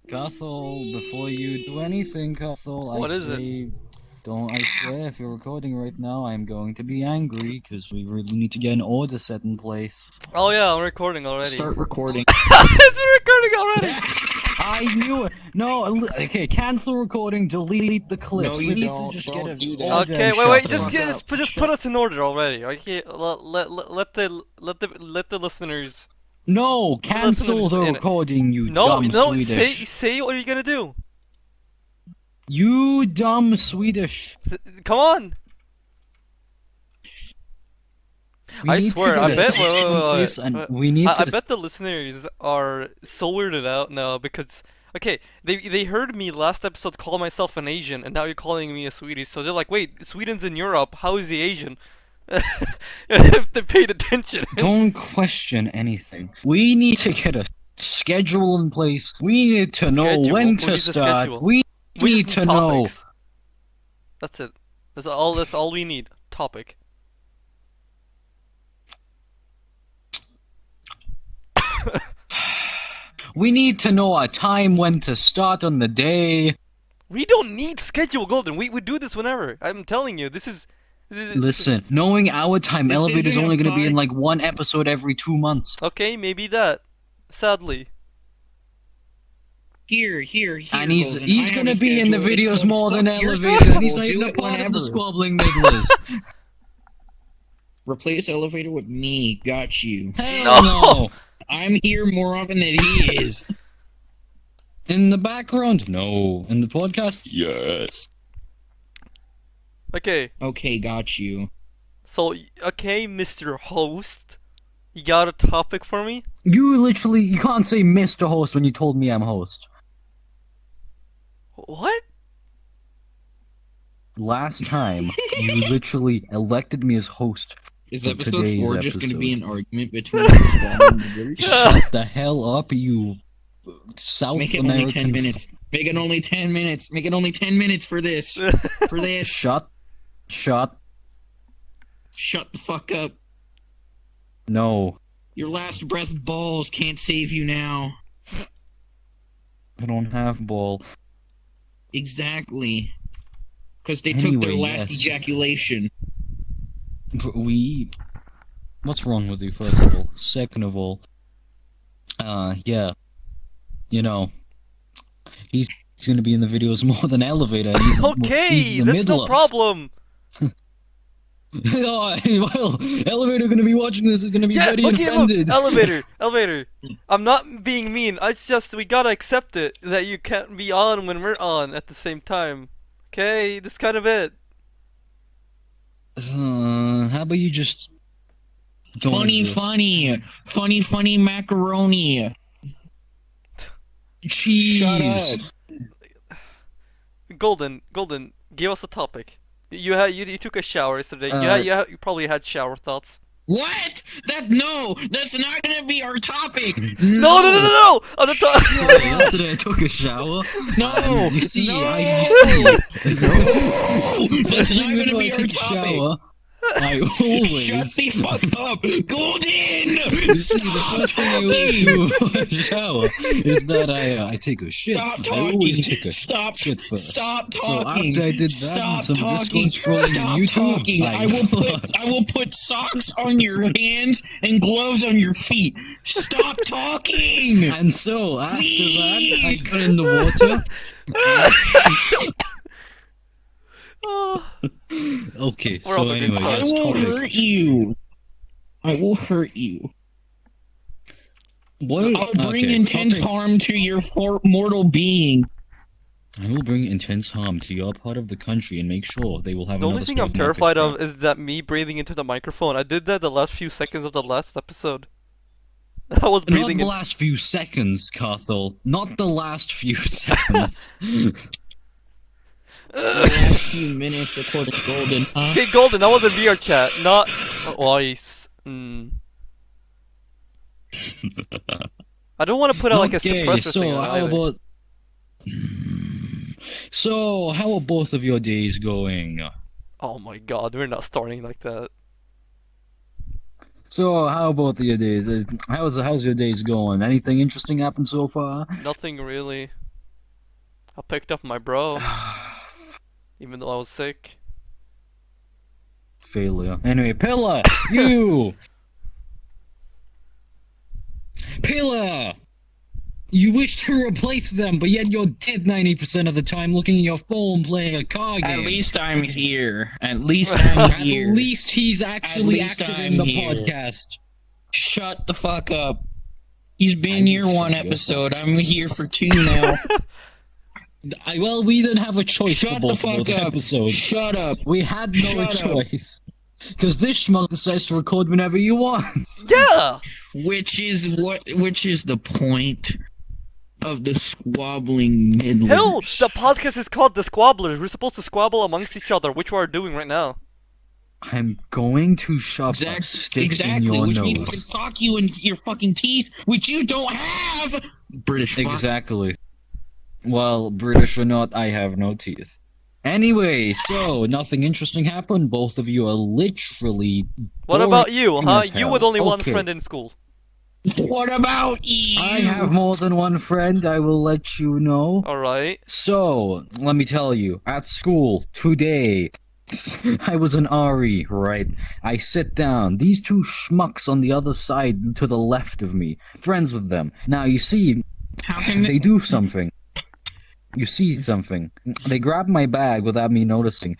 Cathal, before you do anything, Cathal, What I is it? say, I swear, if you're recording right now, I'm going to be angry, because we really need to get an order set in place. Oh yeah, I'm recording already. Start recording. It's recording already! I knew it! No, okay, cancel recording, delete the clips. No, We you need don't. to just Don't get an do that. order Okay, and wait, shuffle. just put us in order already. Okay, let the listeners. No, cancel the in it. recording, you No, dumb no, Swedish. say what are you gonna do? You dumb Swedish. Come on! I swear, I bet. I bet the listeners are so weirded out now because okay, they heard me last episode call myself an Asian, and now you're calling me a Swedish. So they're like, wait, Sweden's in Europe. How is he Asian? If they paid attention. Don't question anything. We need to get a schedule in place. We need to know when to start. We need to know. That's it. That's all we need. Topic. We need to know a time when to start on the day. We don't need schedule, Golden. We do this whenever. I'm telling you, this is. Listen, knowing our time elevator is only going to be in like one episode every 2 months. Okay, maybe that. Sadly. Here. And he's going to be in the videos more than elevator, and he's not even a part of the squabbling mid-list. Replace elevator with me. Got you. Hell no! I'm here more often than he is. In the background? No. In the podcast? Yes. Okay. Okay, got you. So, okay, Mr. Host. You got a topic for me? You can't say Mr. Host when you told me I'm host. What? Last time, you literally elected me as host. Is episode 4 just going to be an argument between Shut the hell up, you South Make it American... only 10 minutes. Make it only 10 minutes. Make it only 10 minutes for this. For this. Shut the fuck up. No. Your last breath balls can't save you now. I don't have ball. Exactly. Because they took their last ejaculation. What's wrong with you, first of all? Second of all, yeah. You know, he's gonna be in the videos more than Elevator. Okay, that's no problem. Oh, well, Elevator gonna be watching this is gonna be very offended. Look, Elevator. I'm not being mean. It's just we gotta accept it that you can't be on when we're on at the same time. Okay, that's kind of it. How about you just funny macaroni. Cheese. Shut up. Golden, give us a topic. You took a shower yesterday. You probably had shower thoughts. What? No, that's not gonna be our topic. No. On the Yesterday I took a shower. No. You see, No. That's not gonna be our topic. I always shut the fuck up, Golden. The first thing I always do before I shower is that I take a shit. Stop talking. I always take a shit first. Stop talking. So after I did that, and some just going scrolling Stop YouTube. Talking. I will put socks on your hands and gloves on your feet. Stop talking. And so after that, I put in the water. Okay, so anyway, I will hurt you. I will hurt you. I'll bring intense harm to your mortal being. I will bring intense harm to your part of the country and make sure they will have. The only thing I'm terrified of is that me breathing into the microphone. I did that the last few seconds of the last episode. I was breathing. Not the last few seconds, Cathal. Not the last few seconds. The last few minutes according to Golden. Hey, Golden, that was a VR chat, not voice. I don't want to put out like a suppressor thing on either. So, how are both of your days going? Oh my god, we're not starting like that. So, how about your days? How's your days going? Anything interesting happened so far? Nothing really. I picked up my bro, even though I was sick. Failure. Anyway, Pillar, you. Pillar. You wish to replace them, but yet you're dead 90% of the time looking at your phone playing a car game. At least I'm here. At least I'm here. At least he's actually active in the podcast. Shut the fuck up. He's been here one episode. I'm here for 2 now. Well, we didn't have a choice Shut for both the fuck of those up. episodes. Shut up. We had no choice. Because this schmuck decides to record whenever you want. Yeah! Which is the point of the squabbling midwinter. Hell, the podcast is called The Squabblers. We're supposed to squabble amongst each other, which we are doing right now. I'm going to shove a stick in your which nose. means I can sock you in your fucking teeth, which you don't have! British fuck. Exactly. Well, British or not, I have no teeth. Anyway, so, nothing interesting happened. Both of you are literally What about you, huh? as You hell. with only one Okay. friend in school. What about you? I have more than one friend, I will let you know. Alright. So, let me tell you, at school, today, I was an RE, right? I sit down, these 2 schmucks on the other side to the left of me, friends with them. Now, you see, How can they do something. You see something. They grab my bag without me noticing.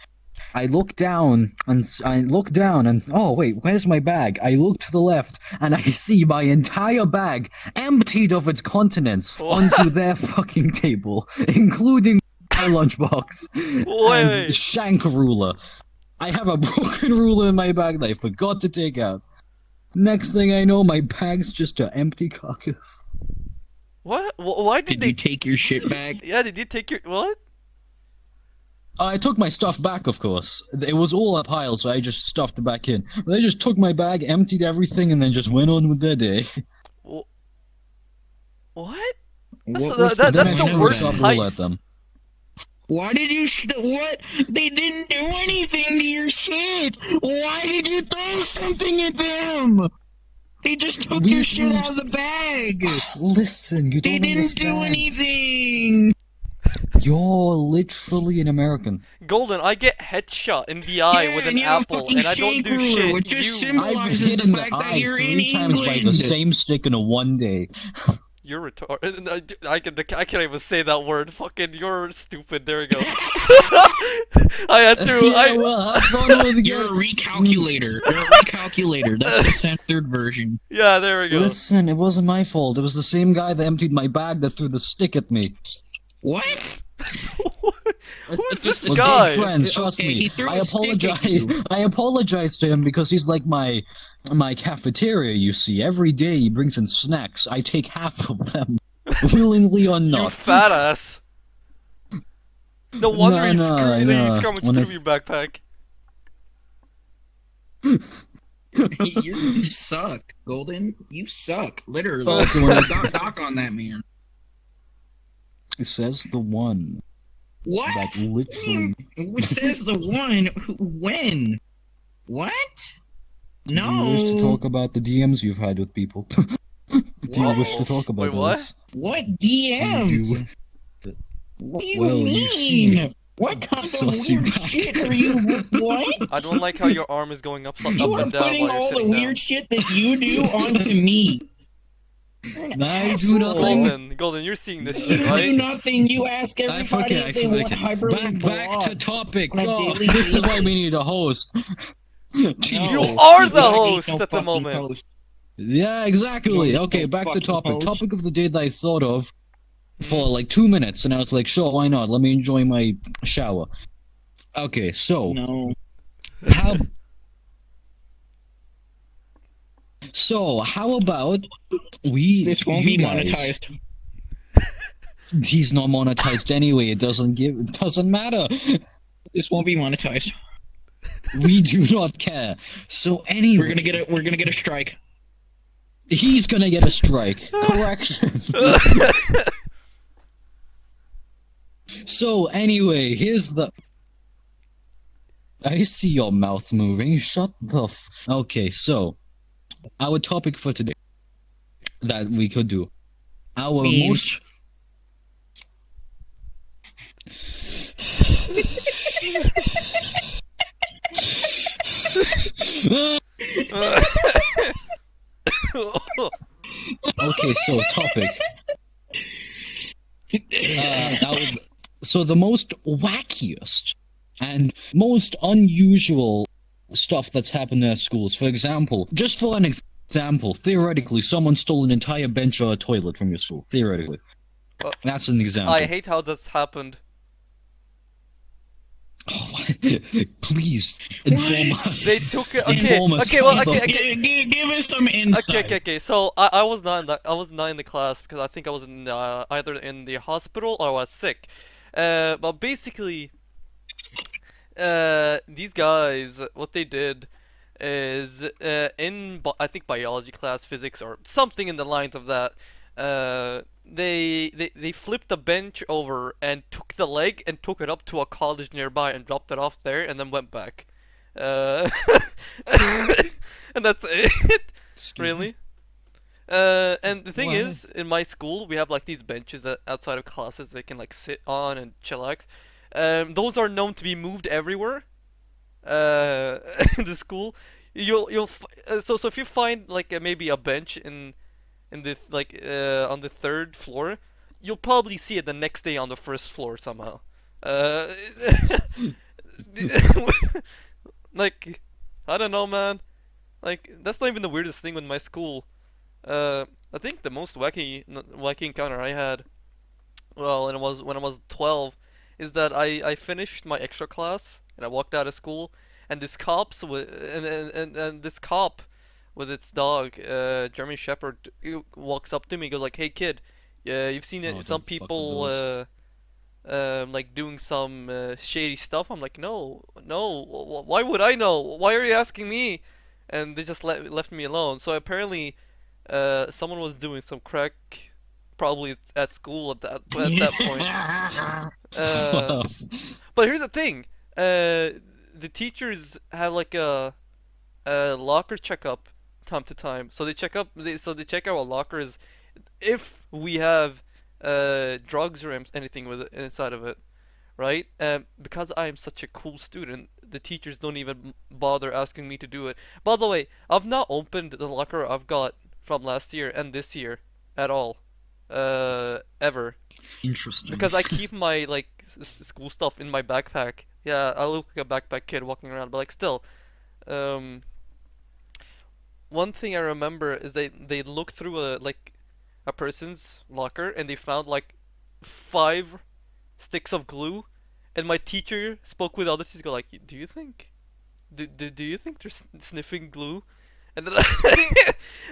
I look down, and oh wait, where's my bag? I look to the left, and I see my entire bag emptied of its contents onto their fucking table, including my lunchbox and shank ruler. I have a broken ruler in my bag that I forgot to take out. Next thing I know, my bag's just an empty carcass. What? Why did they you take your shit back? Yeah, did you take your what? I took my stuff back, of course. It was all a pile, so I just stuffed it back in. They just took my bag, emptied everything, and then just went on with their day. What? That's That's Then I the never worst stopped roll at heist. them. Why did you what? They didn't do anything to your shit! Why did you throw something at them? They just took your shit out of the bag! Listen, you don't They didn't understand. do anything! You're literally an American. Golden, I get headshot in the eye with an apple, and I don't do shit. Which just I've symbolizes hit the in the fact that eye you're in 3 times by the England! same stick in a one day. You're retarded. I can't even say that word. Fucking, you're stupid. There we go. I had to. Yeah, well, have fun with the You're a game. recalculator. You're a recalculator. That's the censored version. Yeah, there we go. Listen, it wasn't my fault. It was the same guy that emptied my bag that threw the stick at me. What? Who's this We're guy? good friends, trust Okay, he me. threw I a stick at apologize. you. I apologize to him because he's like my cafeteria. You see, every day he brings in snacks. I take half of them, willingly or You not. fat ass. No wonder he's no. scrummaged When through I- your backpack. You suck, Golden. You suck, literally. Oh, so when I- Doc on that man. It says the one What? that literally. It says the one. When? What? No. Do you wish to talk about the DMs you've had with people? Do you wish to talk about Wait, what? those? What Do DM? you- What do you Well, you mean? see- What kind of Saucy weird back. shit are you? What? I don't like how your arm is going up You and are down putting while you're all the sitting down. weird shit that you do onto me. You're an I do asshole. nothing. Golden, you're seeing this You shit, do right? nothing. You ask everybody if they want hyperlink Back to blog. topic. on a Oh, daily this is basis. why we need a host. Jesus. You No, are the I ain't host no at the fucking moment. host. Yeah, exactly. No, Okay, no back to fucking topic. host. Topic of the day that I thought of for like 2 minutes, and I was like, sure, why not? Let me enjoy my shower. Okay, so No. how? So how about we? This won't you be guys- monetized. He's not monetized anyway. It doesn't matter. This won't be monetized. We do not care. So anyway, We're gonna get a strike. he's gonna get a strike. Correction. So anyway, here's the. I see your mouth moving. Shut the f. Okay, so our topic for today that we could do. Our Memes. most. Okay, so topic. So the most wackiest and most unusual stuff that's happened at schools. For example, just for an example, theoretically, someone stole an entire bench or a toilet from your school. Theoretically. That's an example. I hate how this happened. Oh, please inform us. They took it. Okay. Inform us, Okay. Well. Kaiba. Okay. Give us some insight. Okay. So I was not in I was not in the class because I think I was in either in the hospital or I was sick. But basically, these guys, what they did is I think biology class, physics or something in the lines of that. They flipped the bench over and took the leg and took it up to a college nearby and dropped it off there and then went back. And that's it. Really? And the thing is, in my school, we have like these benches that outside of classes they can like sit on and chillax. Those are known to be moved everywhere. In the school, so if you find like maybe a bench in this like on the third floor, you'll probably see it the next day on the first floor somehow. Like, I don't know, man. Like, that's not even the weirdest thing with my school. I think the most wacky encounter I had, well, when I was 12, is that I finished my extra class and I walked out of school, and this cop with its dog, German Shepherd, walks up to me, goes like, "Hey kid, yeah, you've seen it, some people like doing some shady stuff." I'm like, no, why would I know? Why are you asking me? And they just left me alone. So apparently, someone was doing some crack, probably at school at that point. But here's the thing, the teachers have like a locker checkup time to time. So they check our lockers if we have drugs or anything with it inside of it, right? Because I am such a cool student, the teachers don't even bother asking me to do it. By the way, I've not opened the locker I've got from last year and this year at all, ever. Interesting. Because I keep my like school stuff in my backpack. Yeah, I look like a backpack kid walking around, but like still, one thing I remember is they looked through a person's locker and they found like 5 sticks of glue, and my teacher spoke with the other teachers, go like, do you think they're sniffing glue? And then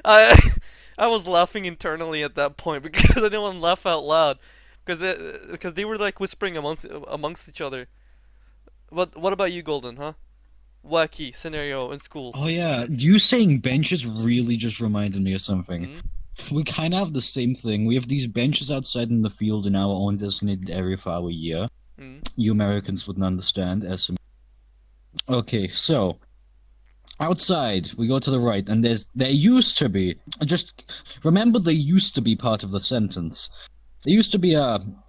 I was laughing internally at that point because I didn't want to laugh out loud because they were like whispering amongst each other. What about you, Golden? Huh? Wacky scenario in school. Oh yeah, you saying benches really just reminded me of something. Mm-hmm. We kind of have the same thing. We have these benches outside in the field in our own designated area for our year. Mm-hmm. You Americans wouldn't understand. Okay, so outside we go to the right, and there used to be, just remember, there used to be part of the sentence. There used to be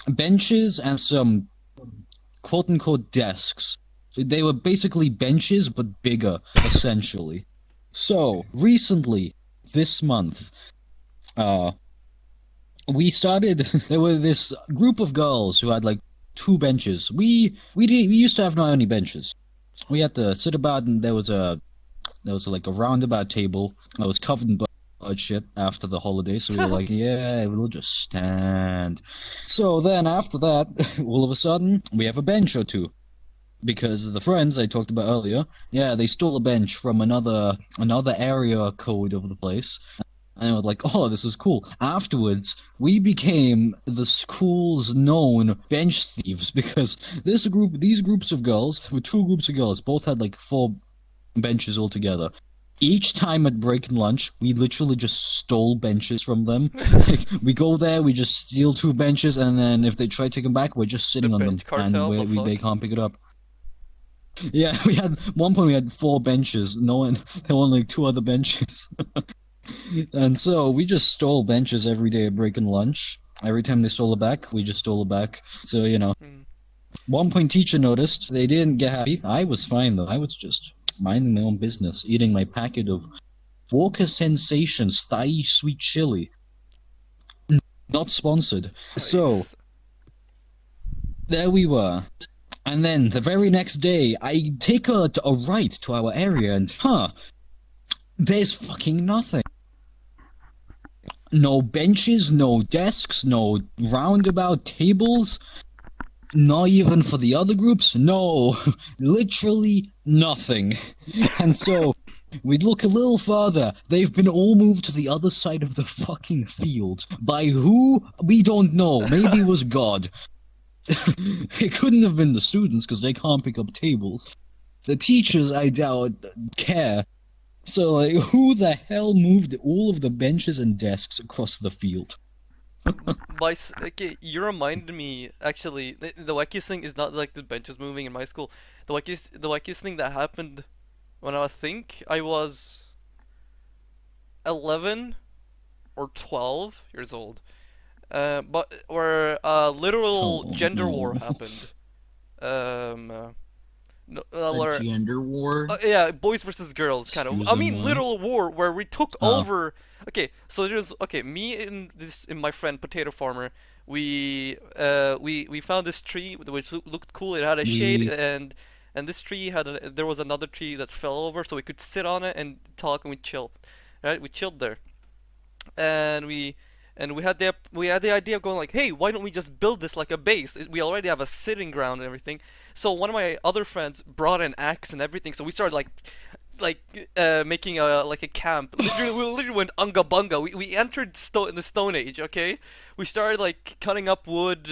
benches and some quote unquote desks. They were basically benches, but bigger, essentially. So, recently, this month, we started, there were this group of girls who had like 2 benches. We used to have not any benches. We had to sit about, and there was like a roundabout table that was covered in bird shit after the holiday, so we were like, yeah, we'll just stand. So then after that, all of a sudden, we have a bench or 2. Because the friends I talked about earlier, yeah, they stole a bench from another area code of the place. And I was like, oh, this is cool. Afterwards, we became the school's known bench thieves because these groups of girls, there were 2 groups of girls, both had like 4 benches altogether. Each time at break and lunch, we literally just stole benches from them. Like, we go there, we just steal 2 benches, and then if they try to take them back, we're just sitting on them, and they can't pick it up. Yeah, one point we had 4 benches. There were only like 2 other benches. And so we just stole benches every day at break and lunch. Every time they stole it back, we just stole it back. So, you know. One point teacher noticed. They didn't get happy. I was fine though. I was just minding my own business, eating my packet of Walker Sensations Thai Sweet Chili. Not sponsored. So, Nice. there we were. And then the very next day, I take a right to our area and, there's fucking nothing. No benches, no desks, no roundabout tables. Not even for the other groups? No. Literally nothing. And so, we look a little further. They've been all moved to the other side of the fucking field. By who? We don't know. Maybe it was God. It couldn't have been the students because they can't pick up tables. The teachers, I doubt, care. So, like, who the hell moved all of the benches and desks across the field? Okay, you reminded me actually. The wackiest thing is not like the benches moving in my school. The wackiest thing that happened when I was 11 or 12 years old. But where literal Oh, gender war no. happened. Um, no, A gender war? yeah, boys versus girls, kind of. I Excuse mean, me. literal war where we took Oh, over. Okay, so there's me and my friend Potato Farmer. We found this tree which looked cool. It had a shade, we. and this tree there was another tree that fell over, so we could sit on it and talk and we chilled. Right, we chilled there, and we had the idea of going like, hey, why don't we just build this like a base? We already have a sitting ground and everything. So one of my other friends brought an axe and everything. So we started making a camp. We literally went unga bunga. We entered in the Stone Age. Okay, we started like cutting up wood,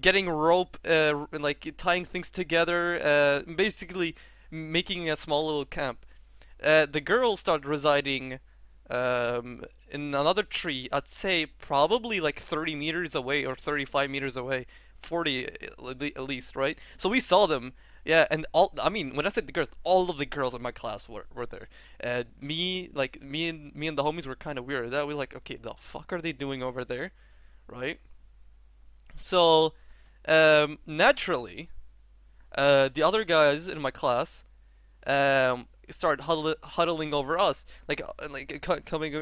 getting rope, and like tying things together. Basically making a small little camp. The girl started residing in another tree. I'd say probably like 30 meters away or 35 meters away, 40 at least, right? So we saw them. Yeah, and I mean, when I said the girls, all of the girls in my class were there. Me and the homies were kind of weird. That we like, okay, the fuck are they doing over there, right? So, naturally, the other guys in my class started huddling over us, coming,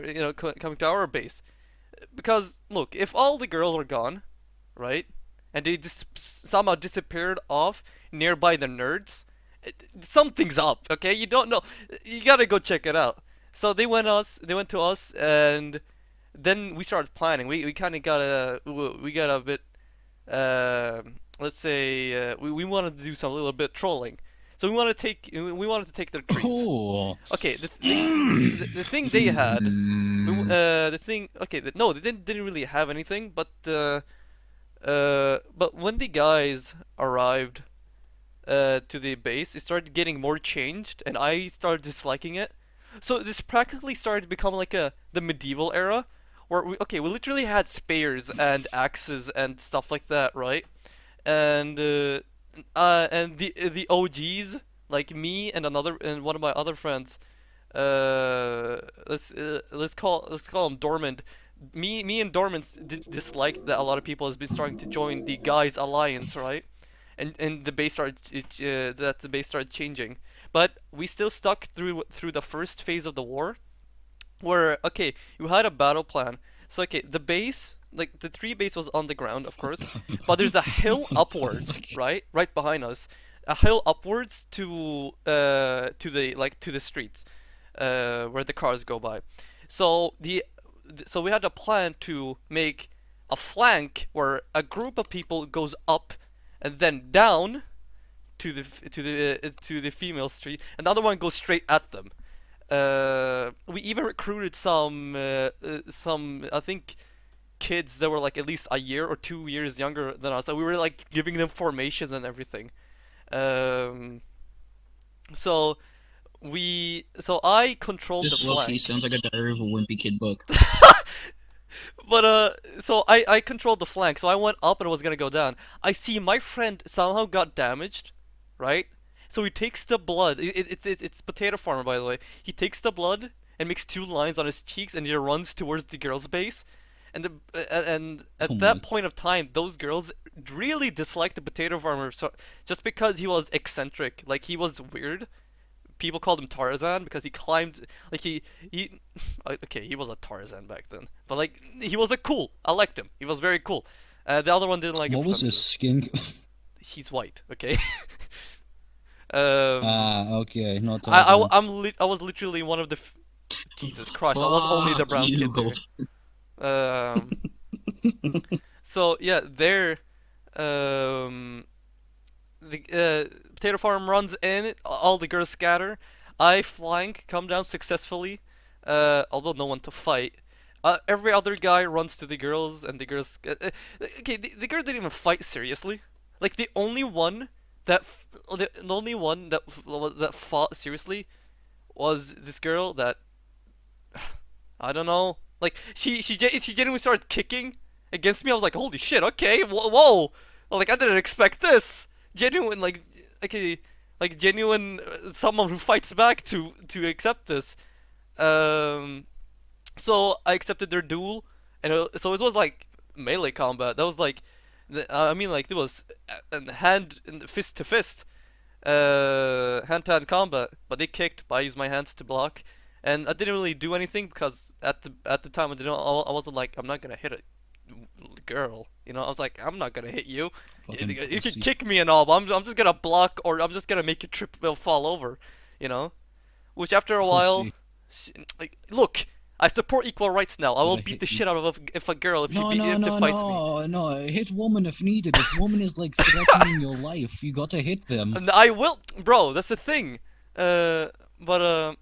coming to our base. Because look, if all the girls are gone, right, and they somehow disappeared off nearby the nerds, something's up. Okay, you don't know. You gotta go check it out. So they went us. They went to us, and then we started planning. We kind of got a bit. Uh, let's say we wanted to do some little bit trolling. So we wanted to take their trees. Oh. Okay, the thing they had, the thing. Okay, no, they didn't really have anything, but when the guys arrived to the base, it started getting more changed, and I started disliking it. So this practically started to become like the medieval era, where we literally had spears and axes and stuff like that, right? And the OGs like me and one of my other friends, let's call him Dormant. Me and Dormant disliked that a lot of people has been starting to join the guys alliance, right? And the base started changing, but we still stuck through the first phase of the war, where okay, you had a battle plan. So okay, the base, like the tree base was on the ground, of course, but there's a hill upwards, right behind us, a hill upwards to the streets, where the cars go by. So so we had a plan to make a flank where a group of people goes up and then down to the female street, and the other one goes straight at them. We even recruited some I think kids that were like at least a year or 2 years younger than us. So we were like giving them formations and everything. Um, so I controlled the This low-key flank. sounds like a Diary of a Wimpy Kid book. But so I controlled the flank. So I went up and was gonna go down. I see my friend somehow got damaged, right? So he takes the blood. It's Potato Farmer, by the way. He takes the blood and makes two lines on his cheeks, and he runs towards the girl's base. and Come at on. that point of time, those girls really disliked the potato farmer, so just because he was eccentric, like he was weird. People called him Tarzan because he climbed like he okay, he was a Tarzan back then, but like he was a cool. I liked him. He was very cool. The other one didn't like him What for was some his reason. skin? He's white, okay. Okay, not Tarzan. I was literally one of the Jesus Christ, I was only the Fuck brown you, kid there. So yeah, there the potato farm runs in, all the girls scatter. I flank, come down successfully, although no one to fight. Every other guy runs to the girls, and the girls. Okay, the girl didn't even fight seriously. Like the only one that fought seriously was this girl that I don't know. Like she genuinely started kicking against me. I was like, holy shit, okay, whoa. Like I didn't expect this. Genuine okay, like genuine someone who fights back to accept this. Um, so I accepted their duel, and so it was like melee combat. That was like, I mean, like it was fist to fist, hand to hand combat. But they kicked, but I used my hands to block, and I didn't really do anything because at the time I wasn't like I'm not gonna hit a girl. You know, I was like I'm not gonna hit you. Fucking You can pussy. kick me and all, but I'm just gonna block or I'm just gonna make you trip, will fall over. You know, which after a while. Pussy. Like, look, I support equal rights now. I will Gotta beat hit the you. shit out of if a girl if No, no, if no, she fights me. no. Hit woman if needed. If woman is like threatening your life, you gotta hit them. And I will, bro. That's the thing. But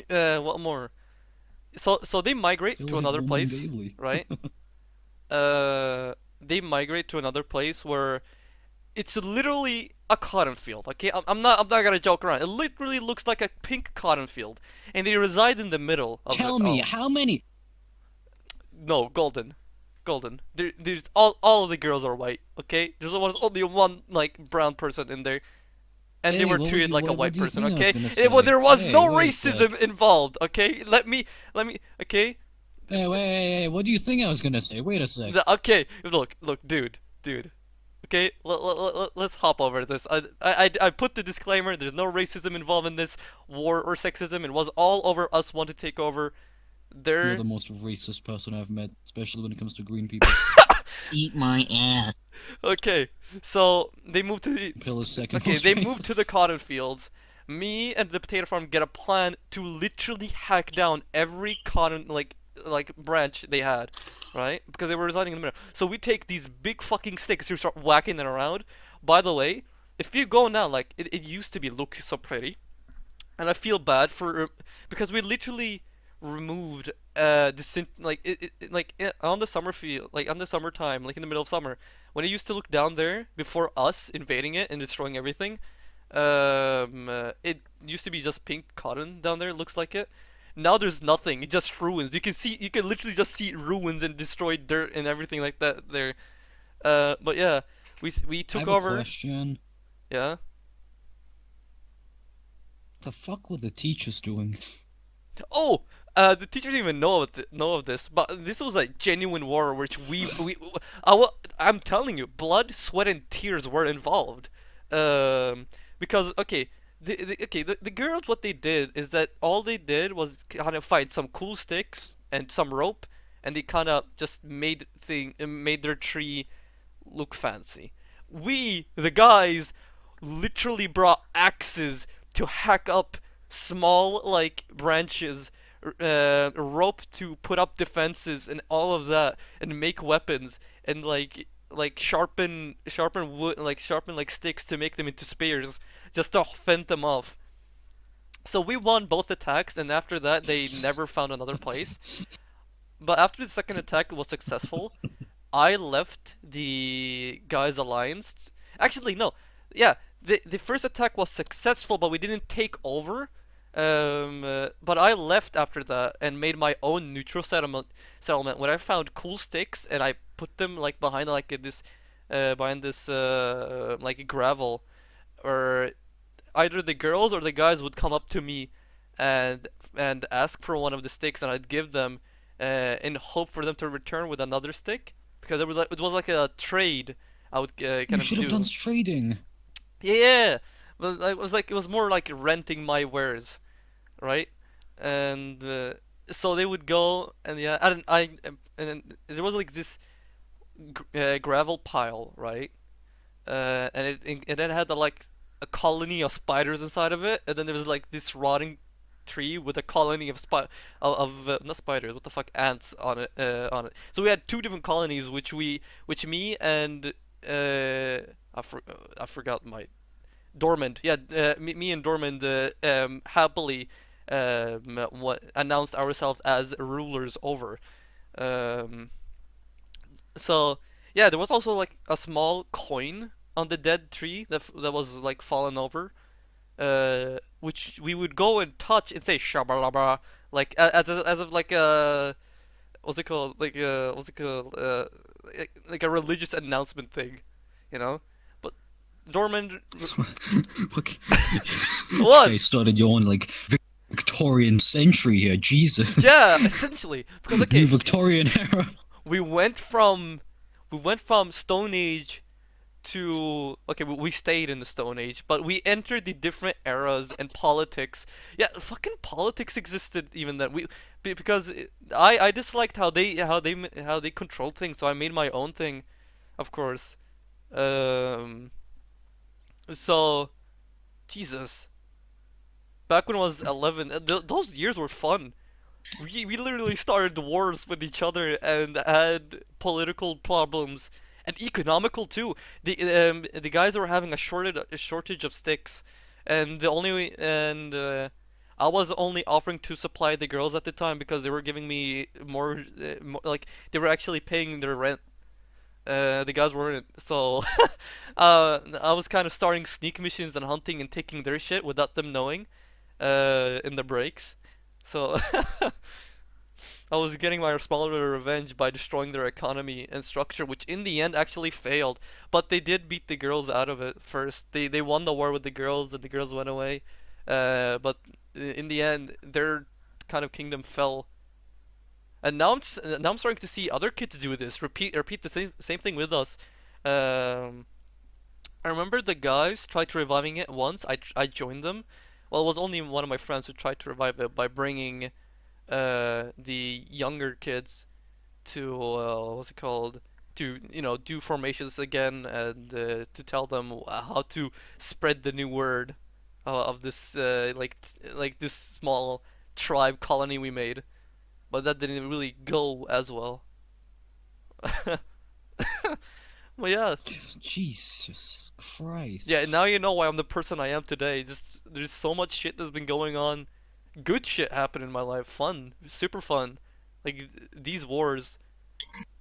what more? So they migrate Still to hit another woman place, daily. right? They migrate to another place where it's literally a cotton field. Okay, I'm not gonna joke around. It literally looks like a pink cotton field, and they reside in the middle of it Tell me, all. how many? No, golden. There's all of the girls are white. Okay, there's only one like brown person in there, and they Hey, were treated like a what white do you person. think I was Okay, gonna there say? was Hey, no wait a racism sec. involved. Okay, let me. Okay, Hey, wait, what do you think I was gonna say? Wait a sec. okay. Look, dude. Okay, let's hop over this. I put the disclaimer. There's no racism involved in this war or sexism. It was all over us want to take over You're their the most racist person I've met, especially when it comes to green people. Eat my ass. Okay, so they moved to the Phil is second okay. most They racist. moved to the cotton fields. Me and the potato farm get a plan to literally hack down every cotton like branch they had, right? Because they were residing in the middle. So we take these big fucking sticks and start whacking them around. By the way, if you go now, like it used to be look so pretty, and I feel bad for because we literally removed on the summer field like on the summertime like in the middle of summer when it used to look down there before us invading it and destroying everything. It used to be just pink cotton down there. Looks like it. Now there's nothing. It's just ruins. You can literally just see ruins and destroyed dirt and everything like that there. But yeah, we I took have a over. question. Yeah. The fuck were the teachers doing? Oh, the teachers didn't even know of this, but this was a genuine war, which I'm telling you, blood, sweat, and tears were involved. Because okay, the girls, what they did is that all they did was kind of find some cool sticks and some rope, and they kind of just made their tree look fancy. We, the guys, literally brought axes to hack up small like branches, rope to put up defenses and all of that, and make weapons and sharpen wood sharpen like sticks to make them into spears just to fend them off. So we won both attacks, and after that they never found another place. But after the second attack was successful, I left the guys' alliance. Actually, no. Yeah, the first attack was successful, but we didn't take over. But I left after that and made my own neutral settlement when I found cool sticks and I put them like behind behind this like gravel, or either the girls or the guys would come up to me and ask for one of the sticks, and I'd give them, in hope for them to return with another stick, because it was like a trade I would kind You of should have do. done trading. Yeah, but it was more like renting my wares, right? And so they would go, and yeah, and then there was like this gravel pile, right? And then it had like a colony of spiders inside of it, and then there was like this rotting tree with a colony of not spiders, what the fuck, ants on it So we had two different colonies, which me and I forgot my Dormand, yeah, me and Dormand happily announced ourselves as rulers over. Um, so yeah, there was also like a small coin on the dead tree that was like fallen over, which we would go and touch and say shabalaba, like as of like a what's it called, what's it called, like a religious announcement thing, you know. But Dormand, Look, what? they started your own like Victorian century here. Jesus. Yeah, essentially, because New okay, Victorian era. we went from Stone Age to okay, we stayed in the Stone Age, but we entered the different eras and politics. Yeah, fucking politics existed even then. Because I disliked how they controlled things, so I made my own thing, of course. Um, so Jesus, back when I was 11, those years were fun. We literally started wars with each other and had political problems and economical too. The guys were having a shortage of sticks, and I was only offering to supply the girls at the time because they were giving me more, like they were actually paying their rent. The guys weren't, so I was kind of starting sneak missions and hunting and taking their shit without them knowing, in the breaks. So I was getting my small revenge by destroying their economy and structure, which in the end actually failed. But they did beat the girls out of it first. They won the war with the girls, and the girls went away. But in the end, their kind of kingdom fell. And now I'm starting to see other kids do this. Repeat the same thing with us. Um, I remember the guys tried to reviving it once. I joined them. Well, it was only one of my friends who tried to revive it by bringing the younger kids to what's it called, to do formations again, and to tell them how to spread the new word of this like this small tribe colony we made, but that didn't really go as well. Well, yeah. Jesus Christ. Yeah, now you know why I'm the person I am today. Just there's so much shit that's been going on. Good shit happened in my life. Fun, super fun. Like these wars.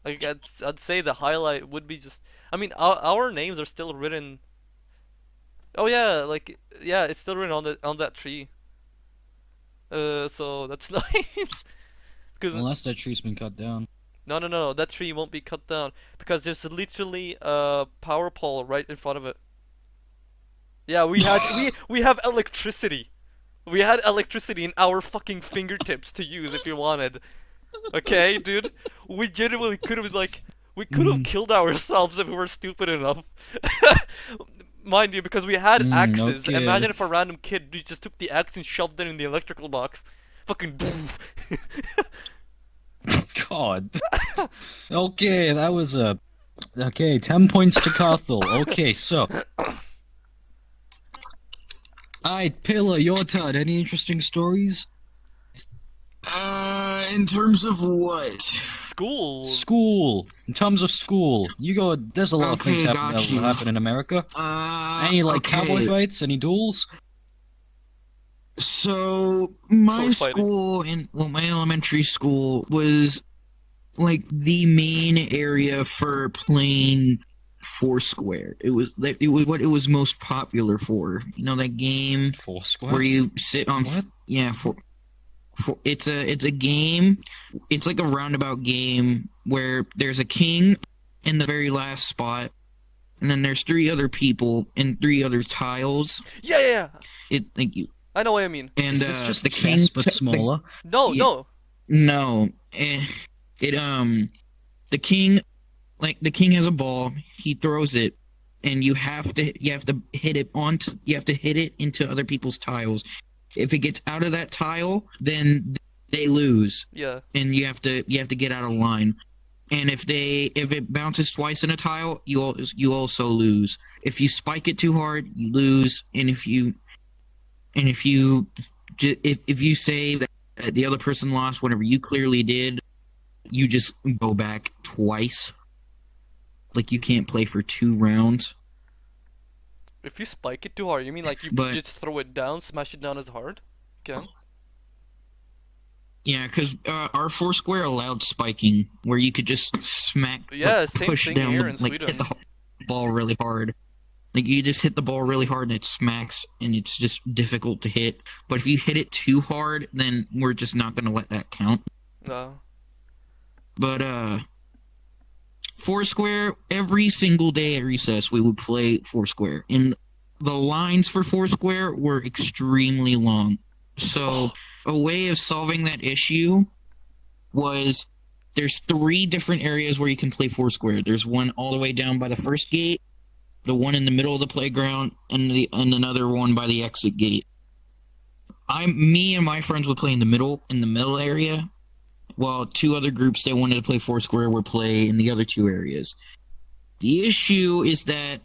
Like I'd say the highlight would be just. I mean, our names are still written. Oh yeah, like yeah, it's still written on that tree. So that's nice. Because Unless that tree's been cut down. no, that tree won't be cut down because there's literally a power pole right in front of it. Yeah, we have electricity. We had electricity in our fucking fingertips to use if you wanted. Okay, dude? We genuinely could have we could have killed ourselves if we were stupid enough. Mind you, because we had axes. Okay. Imagine if a random kid just took the axe and shoved it in the electrical box. Fucking God. Okay, that was okay, 10 points to Carthel. Okay, so. Alright, Pillar, your turn. Any interesting stories? In terms of what? School. School. In terms of school. You go, there's a lot of things happen in America. Any, like, cowboy fights? Any duels? So, my Sword fighting. my elementary school was, like, the main area for playing Foursquare. It was what it was most popular for. You know that game Foursquare? where you sit on What? Yeah, it's a game. It's like a roundabout game where there's a king in the very last spot, and then there's three other people and three other tiles. Yeah. It like you I know what I mean. and Is this just the chess king but smaller? No, Yeah. no. No, and the king the king has a ball. He throws it, and you have to hit it into other people's tiles. If it gets out of that tile, then they lose. Yeah. And you have to get out of line. And if it bounces twice in a tile, you also lose. If you spike it too hard, you lose. And if you say that the other person lost whenever you clearly did, you just go back twice. Like, you can't play for 2 rounds. If you spike it too hard, you mean like you just throw it down, smash it down as hard? Okay. Yeah, because our Foursquare allowed spiking, where you could just push thing down, here in like, Sweden. hit the ball really hard. Like, you just hit the ball really hard and it smacks, and it's just difficult to hit. But if you hit it too hard, then we're just not going to let that count. No. But, Foursquare, every single day at recess, we would play Foursquare. And the lines for Foursquare were extremely long. So, a way of solving that issue was there's 3 different areas where you can play Foursquare. There's one all the way down by the first gate, the one in the middle of the playground, and another one by the exit gate. Me and my friends would play in the middle area, while 2 other groups that wanted to play Foursquare would play in the other 2 areas. The issue is that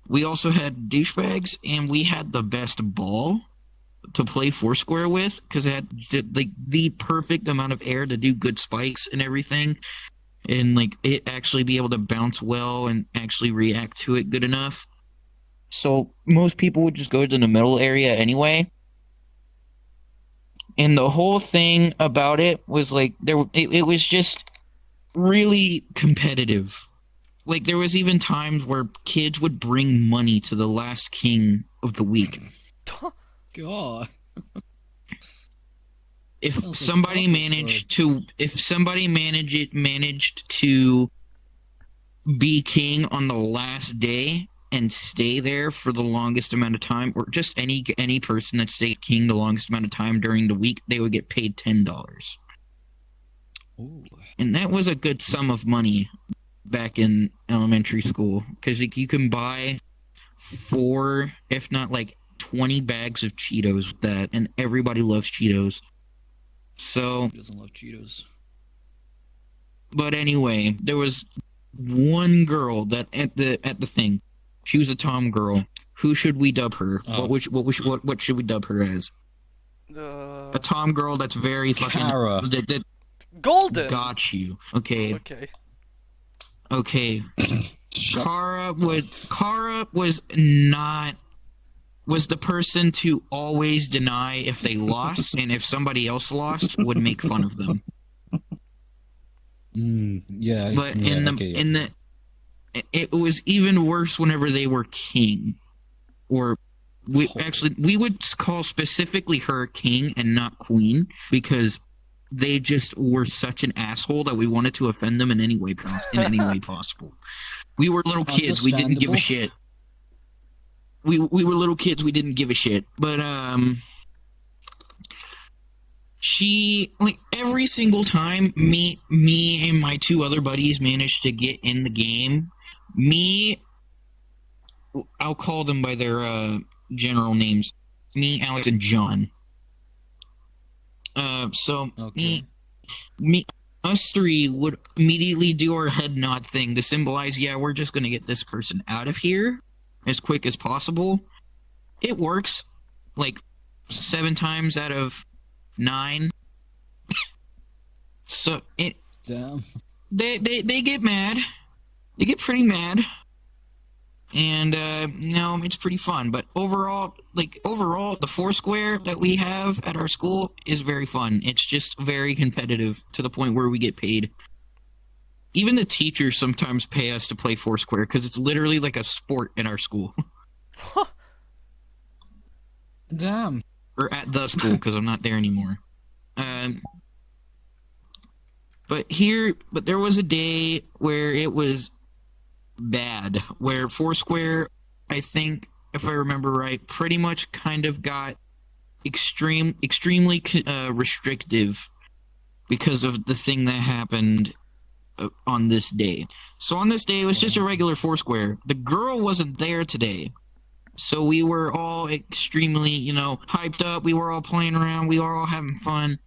we also had douchebags, and we had the best ball to play Foursquare with, because it had the perfect amount of air to do good spikes and everything, and like it actually be able to bounce well and actually react to it good enough. So most people would just go to the middle area anyway. And the whole thing about it was like it was just really competitive. Like, there was even times where kids would bring money to the last king of the week. God. If somebody managed to be king on the last day and stay there for the longest amount of time, or just any person that stayed king the longest amount of time during the week, they would get paid $10. Ooh. And that was a good sum of money back in elementary school, because you can buy 4, if not like 20 bags of Cheetos with that, and everybody loves Cheetos. So, Who doesn't love Cheetos? but anyway, there was one girl that at the thing, she was a Tom girl. Who should we dub her? Oh. What should we dub her as? A Tom girl that's very fucking Kara. that Golden. got you. Okay. Okay. Kara was the person to always deny if they lost, and if somebody else lost, would make fun of them. Yeah. But yeah, it was even worse whenever they were king, or we would call specifically her king and not queen, because they just were such an asshole that we wanted to offend them in any way possible. We were little kids. We didn't give a shit. We were little kids. We didn't give a shit. But she, like, every single time me and my 2 other buddies managed to get in the game, I'll call them by their general names. Me, Alex, and John. Okay. Us 3 would immediately do our head nod thing to symbolize, yeah, we're just gonna get this person out of here as quick as possible. It works like 7 times out of 9. So Damn. they get mad. They get pretty mad. And it's pretty fun. But overall, the Foursquare that we have at our school is very fun. It's just very competitive to the point where we get paid. Even the teachers sometimes pay us to play Foursquare, because it's literally like a sport in our school. Damn. Or at the school, because I'm not there anymore. But there was a day where it was bad, where Foursquare, I think, if I remember right, pretty much kind of got extremely restrictive because of the thing that happened on this day. So on this day, it was just a regular Foursquare. The girl wasn't there today. So we were all extremely, hyped up. We were all playing around. We were all having fun.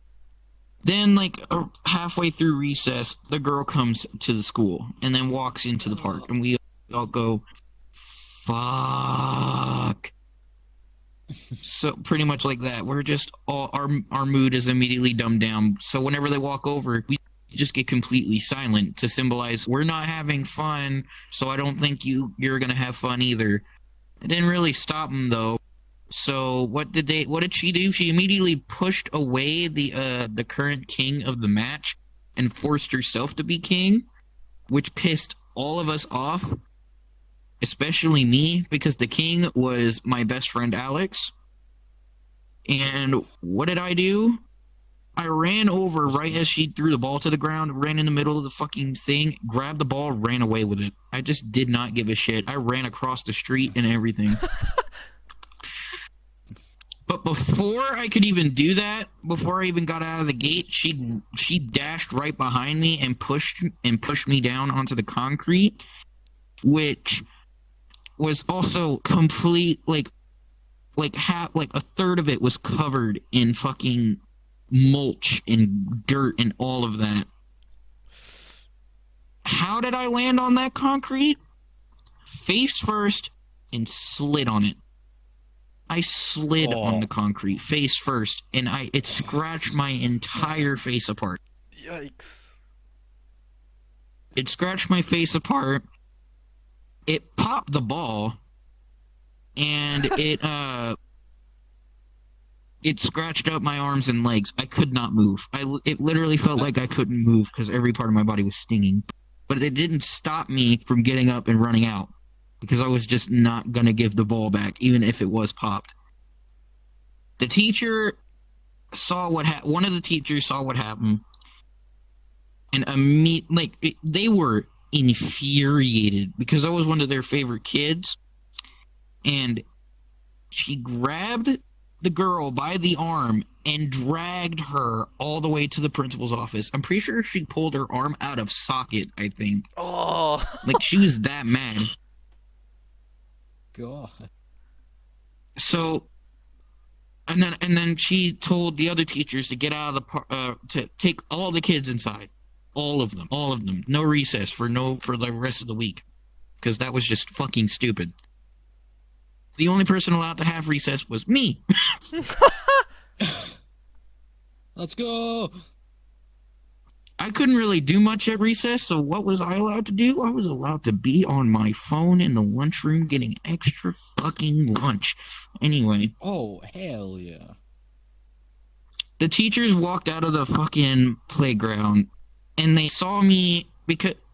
Then, like, halfway through recess, the girl comes to the school and then walks into the park. And we all go, fuck. So pretty much like that. We're just all, our mood is immediately dumbed down. So whenever they walk over, we just get completely silent to symbolize we're not having fun. So I don't think you're going to have fun either. It didn't really stop them, though. So what did she do? She immediately pushed away the current king of the match and forced herself to be king, which pissed all of us off, especially me, because the king was my best friend Alex. And what did I do? I ran over right as she threw the ball to the ground, ran in the middle of the fucking thing, grabbed the ball, ran away with it. I just did not give a shit. I ran across the street and everything. But before I could even do that, before I even got out of the gate, she dashed right behind me and pushed me down onto the concrete, which was also complete like a third of it was covered in fucking mulch and dirt and all of that. How did I land on that concrete? Face first and slid on it. I slid on the concrete face first, and it scratched my entire face apart. Yikes. It scratched my face apart. It popped the ball, and it scratched up my arms and legs. I could not move. It literally felt like I couldn't move because every part of my body was stinging. But it didn't stop me from getting up and running out, because I was just not going to give the ball back, even if it was popped. The teacher saw one of the teachers saw what happened, and they were infuriated because I was one of their favorite kids, and she grabbed the girl by the arm and dragged her all the way to the principal's office. I'm pretty sure she pulled her arm out of socket, I think. Oh. Like, she was that mad. God. So, and then she told the other teachers to get out of to take all the kids inside, all of them, no recess for the rest of the week, because that was just fucking stupid. The only person allowed to have recess was me. Let's go. I couldn't really do much at recess, so what was I allowed to do? I was allowed to be on my phone in the lunchroom getting extra fucking lunch. Anyway. Oh, hell yeah. The teachers walked out of the fucking playground, and they saw me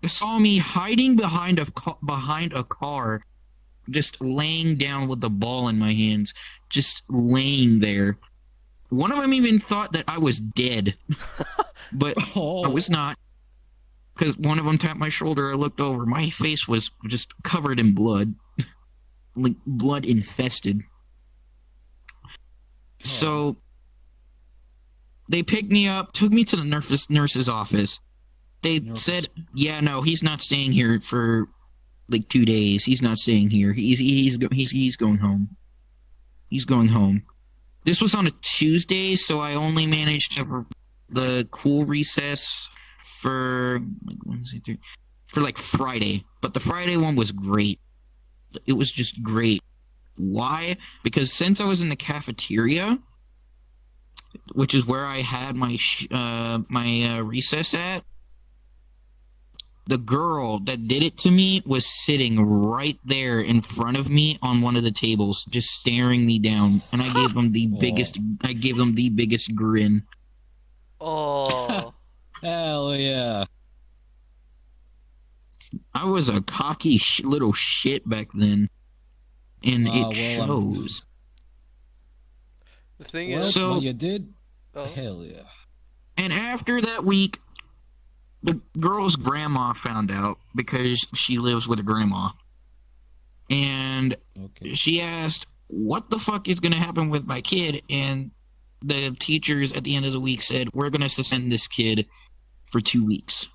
hiding behind a car, just laying down with the ball in my hands, just laying there. One of them even thought that I was dead. But I was not, because one of them tapped my shoulder. I looked over. My face was just covered in blood, like blood infested. So they picked me up, took me to the nurse's office. They said, "Yeah, no, he's not staying here for like 2 days. He's not staying here. He's going home. He's going home." This was on a Tuesday, so I only managed to have the cool recess for like Friday. But the Friday one was great. It was just great. Why? Because since I was in the cafeteria, which is where I had my recess at, the girl that did it to me was sitting right there in front of me on one of the tables, just staring me down, and I gave them the biggest grin. Oh. Hell yeah. I was a cocky little shit back then, and it shows. The thing Well, is, so you did. Oh. Hell yeah. And after that week, the girl's grandma found out, because she lives with her grandma, and she asked, "What the fuck is gonna happen with my kid?" And the teachers at the end of the week said, we're going to suspend this kid for 2 weeks.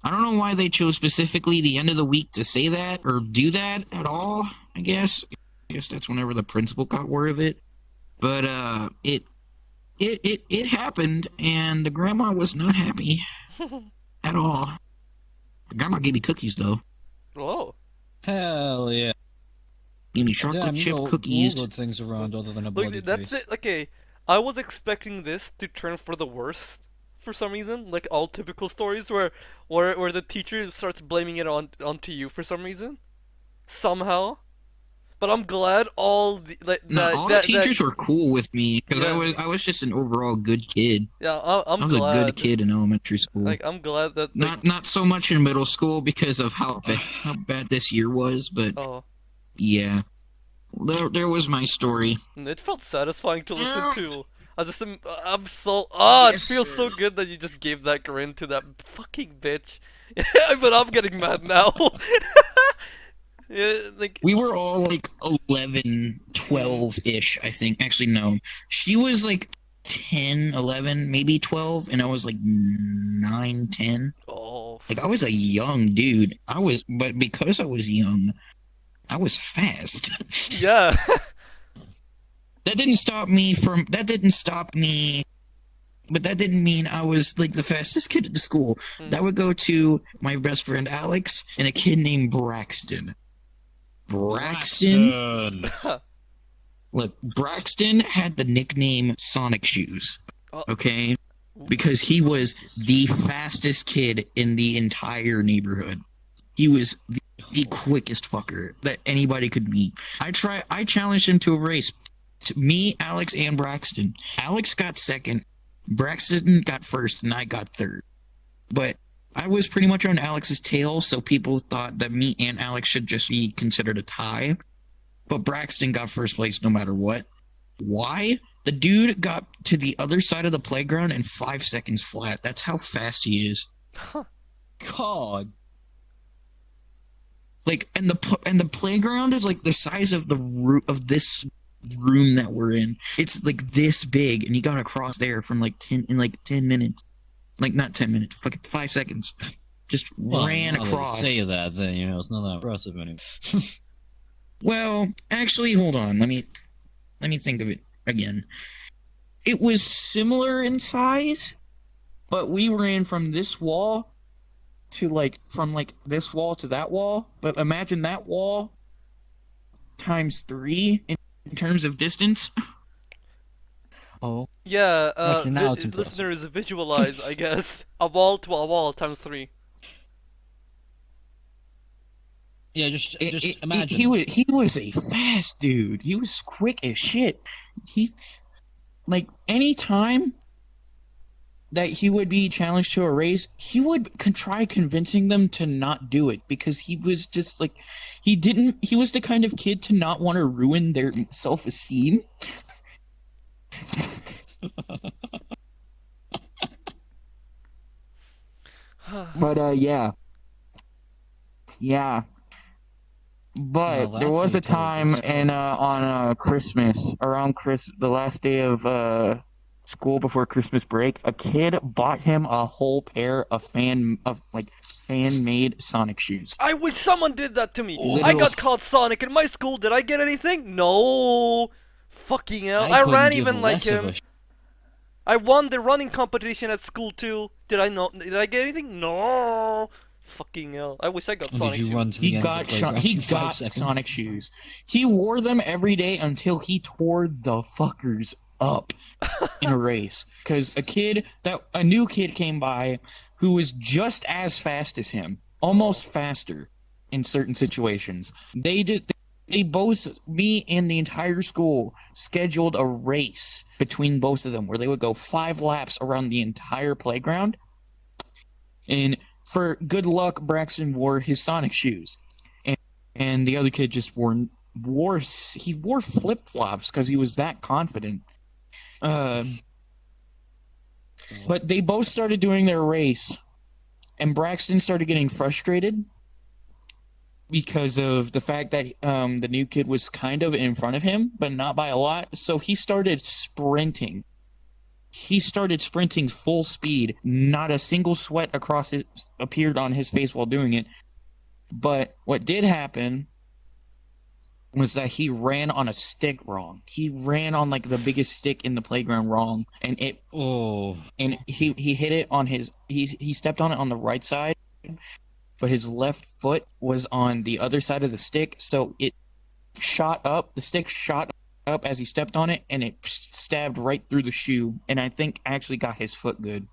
I don't know why they chose specifically the end of the week to say that or do that at all, I guess. I guess that's whenever the principal got word of it. But it happened, and the grandma was not happy at all. The grandma gave me cookies, though. Whoa. Hell yeah. Give me chocolate chip cookies. Good things around other than a Look, bloody that's face. it. Okay, I was expecting this to turn for the worst for some reason, like all typical stories where the teacher starts blaming it onto you for some reason, somehow. But I'm glad all the teachers were cool with me because I was just an overall good kid. Yeah, I was glad. a good kid in elementary school. Like, I'm glad that not so much in middle school because of how bad this year was, but yeah, there was my story. It felt satisfying to listen to. I'm so it feels so good that you just gave that grin to that fucking bitch. But I'm getting mad now. Yeah, like we were all like 11, 12-ish, I think. Actually, no. She was like 10, 11, maybe 12, and I was like 9, 10. Oh. Like, I was a young dude. But because I was young, I was fast. Yeah. That didn't stop me, but that didn't mean I was like the fastest kid at the school. That would go to my best friend Alex and a kid named Braxton. Look, Braxton had the nickname Sonic Shoes. Okay? Because he was the fastest kid in the entire neighborhood. He was the quickest fucker that anybody could meet. I challenged him to a race. Me, Alex, and Braxton. Alex got second. Braxton got first, and I got third. But I was pretty much on Alex's tail, so people thought that me and Alex should just be considered a tie. But Braxton got first place no matter what. Why? The dude got to the other side of the playground in 5 seconds flat. That's how fast he is. God. Like, and the playground is like the size of this room that we're in. It's like this big, and you got to cross there from like 10 minutes. Like, not 10 minutes, fucking 5 seconds. Just ran across. Say that, then, it's not that impressive anymore. Well, actually, hold on. Let me think of it again. It was similar in size, but we ran from this wall to from this wall to that wall. But imagine that wall times 3 in terms of distance. Oh. Yeah, now it's listeners visualize, I guess. A wall to a wall times 3. Yeah, just imagine. He was a fast dude. He was quick as shit. Any time that he would be challenged to a race, he would try convincing them to not do it because he was just he was the kind of kid to not want to ruin their self-esteem. But yeah. But there was a time on Christmas, around the last day of school before Christmas break, a kid bought him a whole pair of fan-made Sonic shoes. I wish someone did that to me. I got called Sonic in my school. Did I get anything? No. Fucking hell. I ran even like him. I won the running competition at school too. Did I get anything? No. Fucking hell. I wish I got Sonic shoes. He got Sonic shoes. He wore them every day until he tore the fuckers up in a race. Because a new kid came by who was just as fast as him. Almost faster in certain situations. They both, me and the entire school, scheduled a race between both of them where they would go 5 laps around the entire playground. And for good luck, Braxton wore his Sonic shoes. And the other kid just wore flip-flops because he was that confident. But they both started doing their race, and Braxton started getting frustrated. because of the fact that the new kid was kind of in front of him, but not by a lot. So he started sprinting. He started sprinting full speed. Not a single sweat appeared on his face while doing it. But what did happen was that he ran on a stick wrong. He ran on like the biggest stick in the playground wrong, and he hit it on he stepped on it on the right side, but his left foot was on the other side of the stick, so it shot up. The stick shot up as he stepped on it, and it stabbed right through the shoe, and I think actually got his foot good.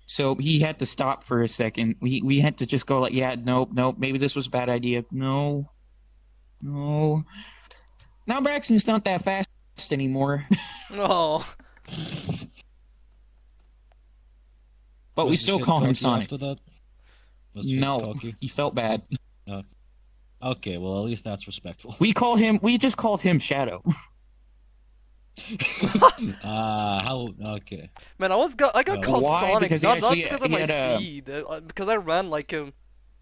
So he had to stop for a second. We had to just go like, yeah, nope, maybe this was a bad idea. No. Now Braxton's not that fast anymore. Oh. But we still call him Sonic. After that? No, he felt bad. Okay, well at least that's respectful. We just called him Shadow. Okay. Man, I got called Sonic because not because of my speed, because I ran like him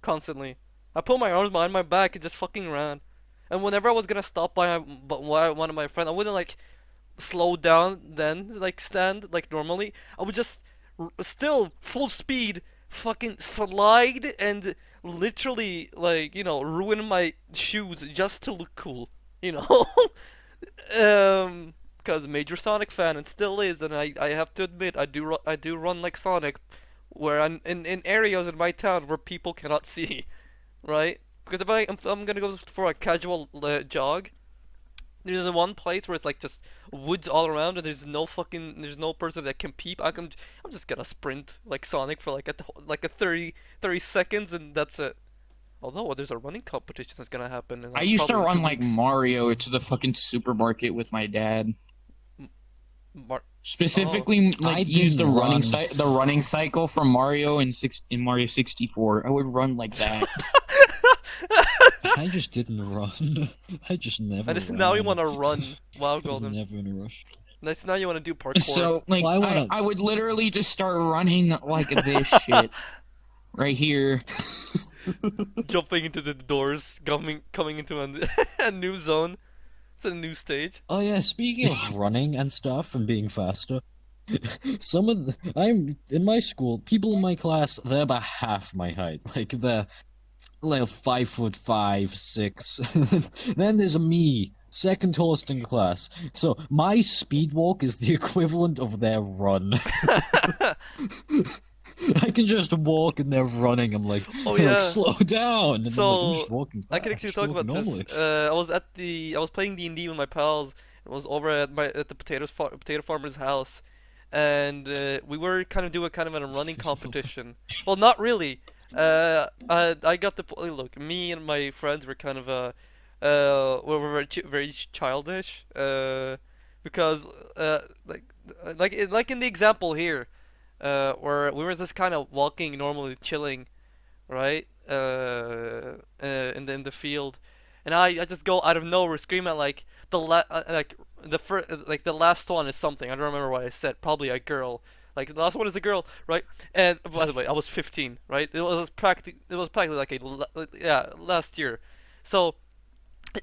constantly. I put my arms behind my back and just fucking ran. And whenever I was gonna stop by one of my friends, I wouldn't like slow down then, like stand like normally. I would just still full speed fucking slide and literally like, you know, ruin my shoes just to look cool, you know. Because major Sonic fan and still is, and I have to admit I do run like Sonic, where I'm in areas in my town where people cannot see, right? Because if I'm gonna go for a casual jog, there's one place where it's like just woods all around and there's no person that can peep. I'm just gonna sprint like Sonic for like a 30 seconds and that's it. Although there's a running competition that's gonna happen. I used to run like Mario to the fucking supermarket with my dad. Specifically, use the running cycle from Mario in Mario 64. I would run like that. I just didn't run. I just never. And now you want to run. Wow, Golden. Never in a rush. Now you want to do parkour. So like, I would literally just start running like this shit right here. Jumping into the doors, coming into a new zone. It's a new stage. Oh yeah, speaking of running and stuff and being faster, I'm in my school. People in my class, they're about half my height. Like they're like 5'5", 6. Then there's me, second tallest in class. So my speed walk is the equivalent of their run. I can just walk and they're running. I'm like, oh yeah, like, slow down. And so I'm like, I can actually talk about this. I was playing D&D with my pals. It was over at the potato farmer's house, and we were kind of doing kind of a running competition. Well, not really. I got the look. Me and my friends were kind of we were very childish. Because like in the example here. Where we were just kind of walking normally, chilling, right? In the field, and I just go out of nowhere, scream at like the last one is something. I don't remember what I said. Probably a girl. Like the last one is a girl, right? And by the way, I was 15, right? It was practically like last year. So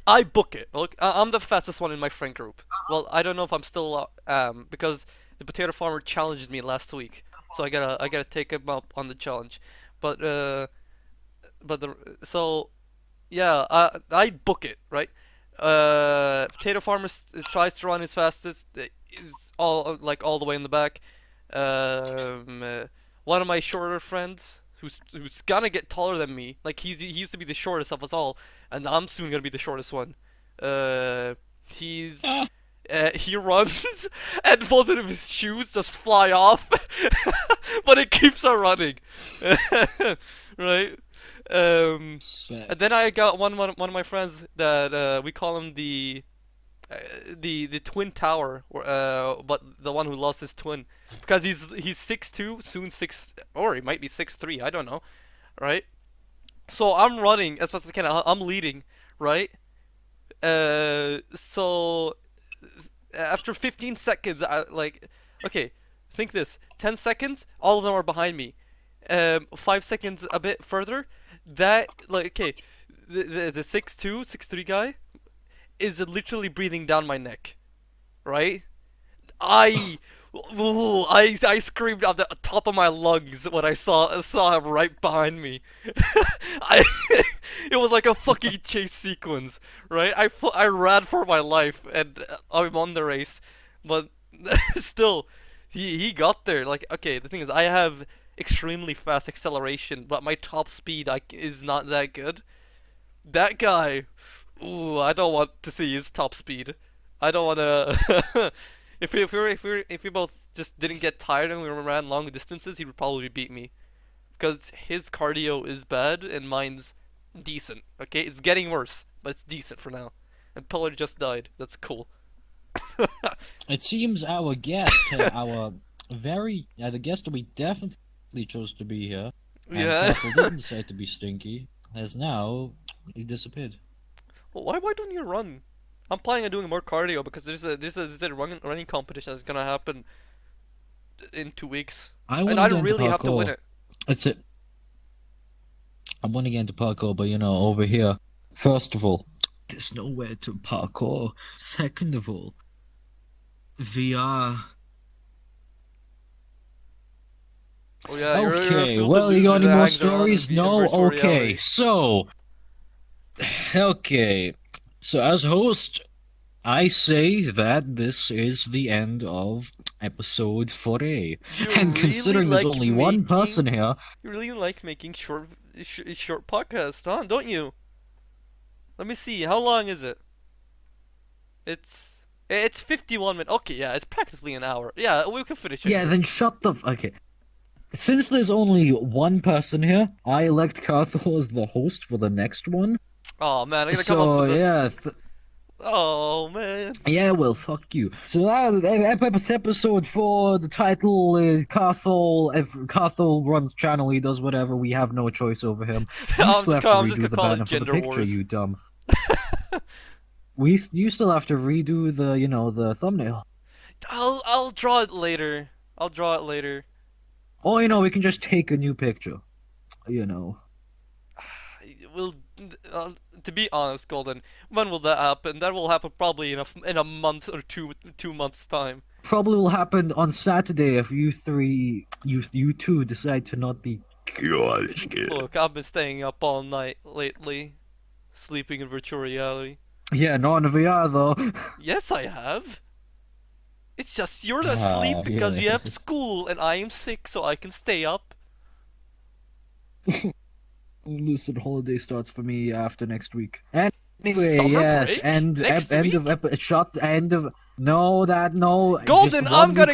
I book it. Look, I'm the fastest one in my friend group. Well, I don't know if I'm still because the potato farmer challenged me last week, so I gotta take him up on the challenge. But I book it, right. Potato farmer tries to run his fastest. Is all the way in the back. One of my shorter friends who's gonna get taller than me. Like he used to be the shortest of us all, and I'm soon gonna be the shortest one. He runs, and both of his shoes just fly off, but it keeps on running, right? And then I got one of my friends that we call him the twin tower, but the one who lost his twin because he's 6'2", soon 6, or he might be 6'3", I don't know, right? So I'm running as fast as I can. I'm leading, right? So after 15 seconds, okay, think this: 10 seconds, all of them are behind me. 5 seconds a bit further, That, like, okay, the 6'2", 6'3" guy is literally breathing down my neck, right? I I screamed at the top of my lungs when I saw him right behind me. I it was like a fucking chase sequence, right? I ran for my life and I'm on the race, but still, he got there. Like, okay, the thing is, I have extremely fast acceleration, but my top speed is not that good. That guy, ooh, I don't want to see his top speed. I don't want to. If we both just didn't get tired and we ran long distances, he would probably beat me. Because his cardio is bad and mine's decent. Okay, it's getting worse, but it's decent for now. And Pillar just died. That's cool. It seems our guest, the guest that we definitely chose to be here, and Yeah. Careful didn't decide to be stinky, has now disappeared. Well, why don't you run? I'm planning on doing more cardio because there's a running competition that's gonna happen in 2 weeks, and I really have to win it. That's it. I want to get into parkour, but over here, first of all, there's nowhere to parkour. Second of all, VR. Oh yeah. Okay. Well, you got any more stories? No. Okay. So. Okay. So as host, I say that this is the end of episode 4A. And considering there's only one person here... You really like making short podcasts, huh? Don't you? Let me see, how long is it? It's 51 minutes. Okay, yeah, it's practically an hour. Yeah, we can finish it. Yeah, then shut the... Okay. Since there's only one person here, I elect Carthel as the host for the next one. Oh man, I gotta come up with this. Yeah, oh man. Yeah, well, fuck you. So that episode 4, the title is Carthel. If Carthel runs channel, he does whatever. We have no choice over him. You still have to redo the banner for the picture, you dumb. You still have to redo the, the thumbnail. I'll draw it later. Or, we can just take a new picture. Well, to be honest, Golden, when will that happen? That will happen probably in a month or 2 months' time. Probably will happen on Saturday if you two decide to not be... Look, I've been staying up all night lately, sleeping in virtual reality. Yeah, not in VR though. Yes, I have. It's just you're asleep because you have school and I am sick, so I can stay up. Lucid holiday starts for me after next week. Anyway, Summer yes, break? end Next of week? shot end of no. Golden, I'm gonna